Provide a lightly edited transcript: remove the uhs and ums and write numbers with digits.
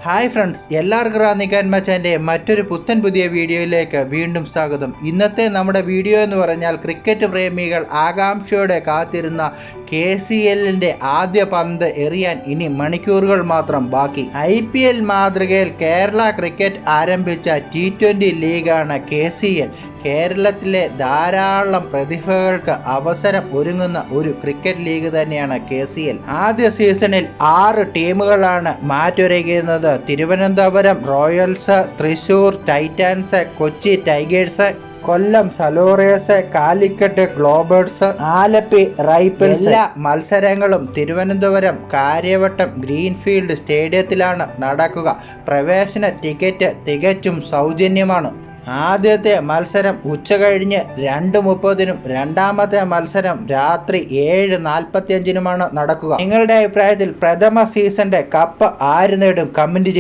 Hi friends, എല്ലാവർക്കും റാന്നിക്കാൻ മച്ചാൻ്റെ മറ്റൊരു പുത്തൻ പുതിയ വീഡിയോയിലേക്ക് വീണ്ടും സ്വാഗതം. ഇന്നത്തെ നമ്മുടെ വീഡിയോ എന്ന് പറഞ്ഞാൽ ക്രിക്കറ്റ് പ്രേമികൾ ആകാംക്ഷയോടെ കാത്തിരുന്ന KCLന്റെ ആദ്യ പന്ത് എറിയാൻ ഇനി മണിക്കൂറുകൾ മാത്രം ബാക്കി. IPL മാതൃകയിൽ കേരള ക്രിക്കറ്റ് ആരംഭിച്ച T20 ലീഗാണ് KCL. കേരളത്തിലെ ധാരാളം പ്രതിഭകൾക്ക് അവസരം ഒരുങ്ങുന്ന ഒരു ക്രിക്കറ്റ് ലീഗ് തന്നെയാണ് KCL. ആദ്യ സീസണിൽ 6 ടീമുകളാണ് മാറ്റുരയ്ക്കുന്നത്. Thiruvananthapuram royals, Thrissur titans, Kochi tigers, Kollam സലോറിയസ്, കാലിക്കറ്റ് ഗ്ലോബേഴ്സ്, ആലപ്പി റൈഫിൾസ്. എല്ലാ മത്സരങ്ങളും തിരുവനന്തപുരം കാര്യവട്ടം ഗ്രീൻഫീൽഡ് സ്റ്റേഡിയത്തിലാണ് നടക്കുക. പ്രവേശന ടിക്കറ്റ് തികച്ചും സൗജന്യമാണ്. ആദ്യത്തെ മത്സരം ഉച്ചകഴിഞ്ഞ് 2:30-നും രണ്ടാമത്തെ മത്സരം രാത്രി 7:45-നുമാണ് നടക്കുക. നിങ്ങളുടെ അഭിപ്രായത്തിൽ പ്രഥമ സീസന്റെ കപ്പ് ആര് നേടും? കമന്റ്